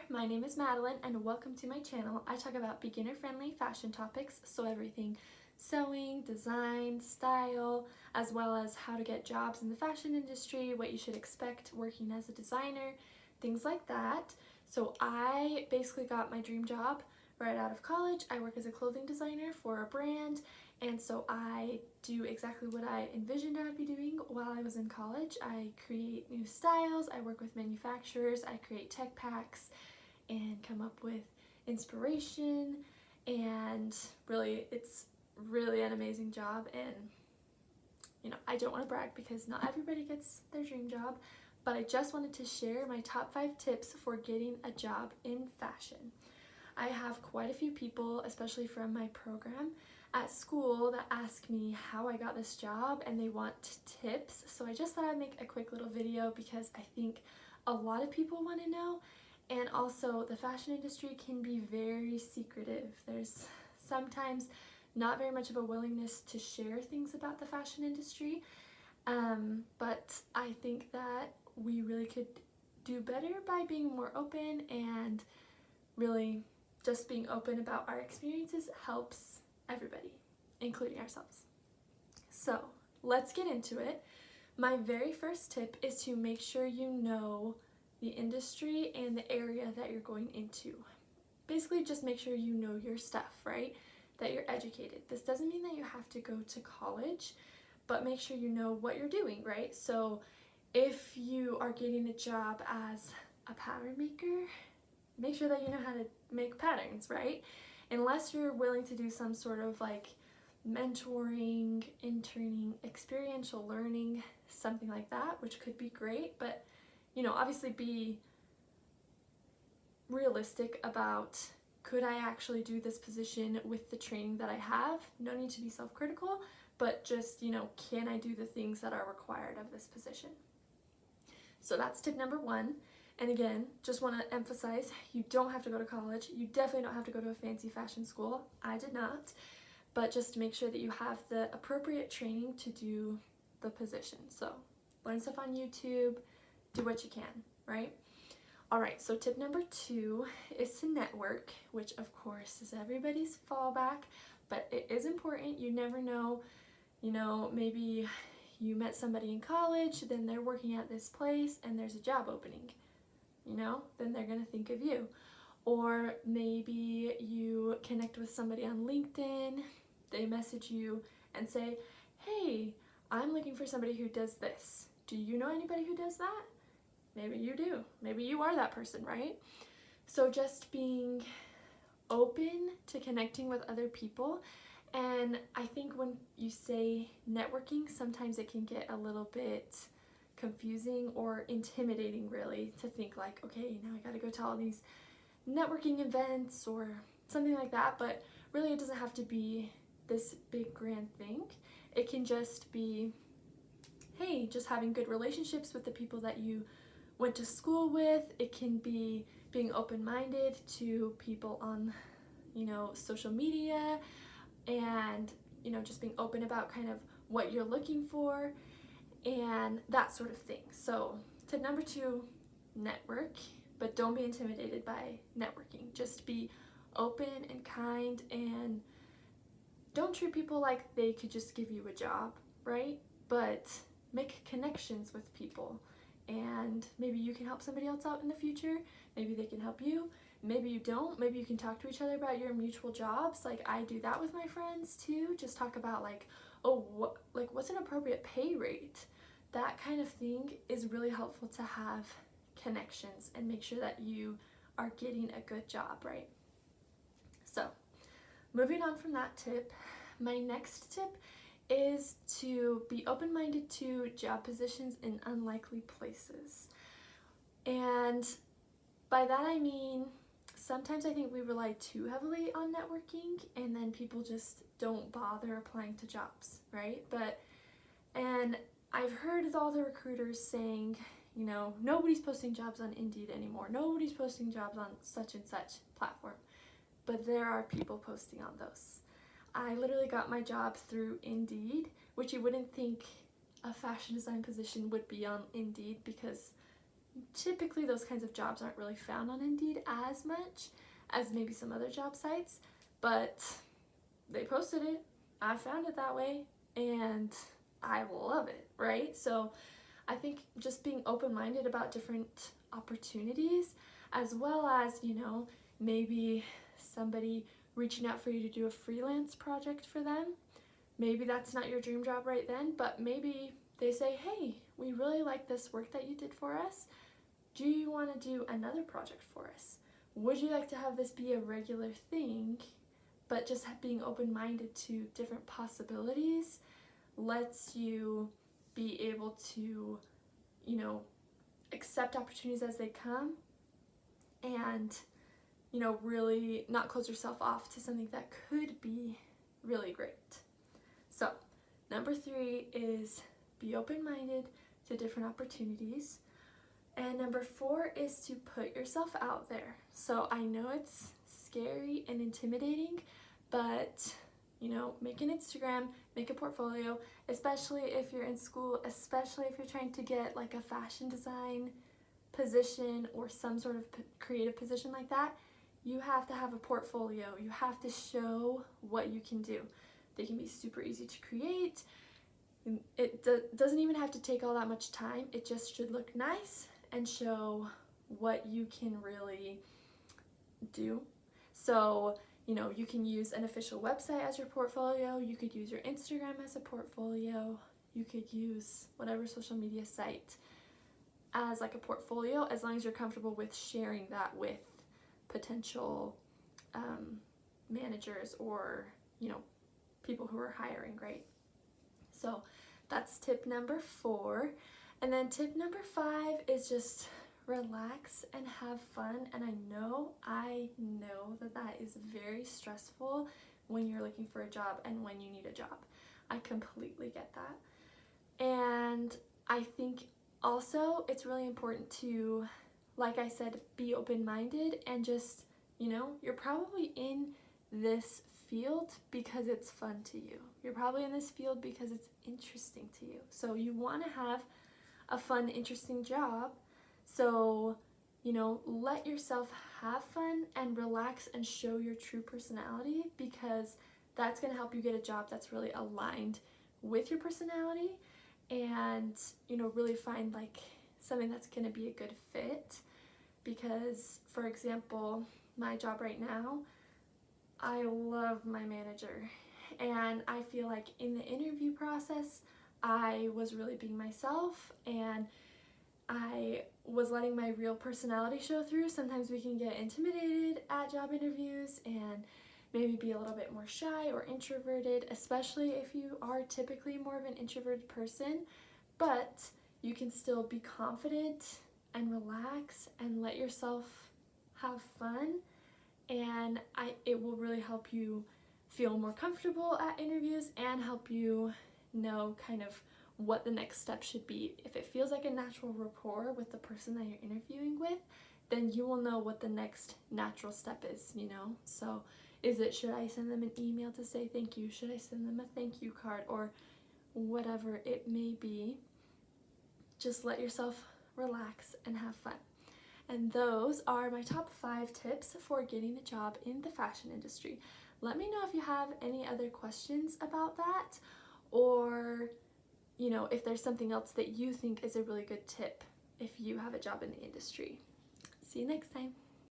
my name is Madeline and welcome to my channel. I talk about beginner-friendly fashion topics, so everything sewing, design, style, as well as how to get jobs in the fashion industry, what you should expect working as a designer, things like that. So I basically got my dream job right out of college. I work as a clothing designer for a brand, and so I do exactly what I envisioned I would be doing while I was in college. I create new styles, I work with manufacturers, I create tech packs and come up with inspiration, and really it's really an amazing job. And I don't want to brag because not everybody gets their dream job, but I just wanted to share my top 5 tips for getting a job in fashion. I have quite a few people, especially from my program at school, that ask me how I got this job and they want tips. So I just thought I'd make a quick little video because I think a lot of people want to know. And also, the fashion industry can be very secretive. There's sometimes not very much of a willingness to share things about the fashion industry, but I think that we really could do better by being more open, and really just being open about our experiences helps everybody, including ourselves. So let's get into it. My very first tip is to make sure you know the industry and the area that you're going into. Basically, just make sure you know your stuff, right? That you're educated. This doesn't mean that you have to go to college, but make sure you know what you're doing, right? So if you are getting a job as a pattern maker, make sure that you know how to make patterns, right? Unless you're willing to do some sort of like mentoring, interning, experiential learning, something like that, which could be great, but obviously be realistic about, could I actually do this position with the training that I have? No need to be self-critical, but just, can I do the things that are required of this position? So that's tip number 1. And again, just want to emphasize, you don't have to go to college. You definitely don't have to go to a fancy fashion school. I did not. But just to make sure that you have the appropriate training to do the position. So learn stuff on YouTube, do what you can, right? All right, so tip number 2 is to network, which of course is everybody's fallback, but it is important. You never know, maybe you met somebody in college, then they're working at this place and there's a job opening, then they're gonna think of you. Or maybe you connect with somebody on LinkedIn, they message you and say, hey, I'm looking for somebody who does this. Do you know anybody who does that? Maybe you do. Maybe you are that person, right? So just being open to connecting with other people. And I think when you say networking, sometimes it can get a little bit confusing or intimidating, really, to think like, okay, now I gotta go to all these networking events or something like that. But really, it doesn't have to be this big grand thing. It can just be, hey, just having good relationships with the people that you went to school with. It can be being open-minded to people on, social media, and, just being open about kind of what you're looking for and that sort of thing. So tip number 2, network, but don't be intimidated by networking. Just be open and kind, and don't treat people like they could just give you a job, right? But make connections with people. And maybe you can help somebody else out in the future. Maybe they can help you. Maybe you don't. Maybe you can talk to each other about your mutual jobs. Like I do that with my friends too. Just talk about like, oh, what's an appropriate pay rate? That kind of thing is really helpful to have connections and make sure that you are getting a good job, right? So moving on from that tip, my next tip is to be open-minded to job positions in unlikely places. And by that I mean, sometimes I think we rely too heavily on networking and then people just don't bother applying to jobs, right? And I've heard all the recruiters saying, nobody's posting jobs on Indeed anymore. Nobody's posting jobs on such and such platform. But there are people posting on those. I literally got my job through Indeed, which you wouldn't think a fashion design position would be on Indeed because typically those kinds of jobs aren't really found on Indeed as much as maybe some other job sites, but they posted it. I found it that way, and I love it, right? So I think just being open-minded about different opportunities, as well as, maybe somebody reaching out for you to do a freelance project for them. Maybe that's not your dream job right then, but maybe they say, hey, we really like this work that you did for us. Do you want to do another project for us? Would you like to have this be a regular thing? But just being open-minded to different possibilities lets you be able to, accept opportunities as they come, and, really not close yourself off to something that could be really great. So, number 3 is be open-minded to different opportunities. And number 4 is to put yourself out there. So I know it's scary and intimidating, but make an Instagram, make a portfolio, especially if you're in school, especially if you're trying to get like a fashion design position or some sort of creative position like that. You have to have a portfolio. You have to show what you can do. They can be super easy to create. It doesn't even have to take all that much time. It just should look nice and show what you can really do. So, you can use an official website as your portfolio. You could use your Instagram as a portfolio. You could use whatever social media site as like a portfolio, as long as you're comfortable with sharing that with potential managers or, people who are hiring, right? So that's tip number 4. And then tip number 5 is just relax and have fun. And I know that is very stressful when you're looking for a job and when you need a job. I completely get that. And I think also it's really important to, like I said, be open-minded and just, you're probably in this field because it's fun to you. You're probably in this field because it's interesting to you. So you want to have a fun, interesting job. So, let yourself have fun and relax and show your true personality, because that's going to help you get a job that's really aligned with your personality and, really find like something that's going to be a good fit. Because, for example, my job right now, I love my manager, and I feel like in the interview process, I was really being myself, and I was letting my real personality show through. Sometimes we can get intimidated at job interviews and maybe be a little bit more shy or introverted, especially if you are typically more of an introverted person, but you can still be confident and relax and let yourself have fun, and it will really help you feel more comfortable at interviews and help you know kind of what the next step should be. If it feels like a natural rapport with the person that you're interviewing with, then you will know what the next natural step is, So should I send them an email to say thank you? Should I send them a thank you card? Or whatever it may be. Just let yourself relax and have fun. And those are my top 5 tips for getting a job in the fashion industry. Let me know if you have any other questions about that, or if there's something else that you think is a really good tip if you have a job in the industry. See you next time.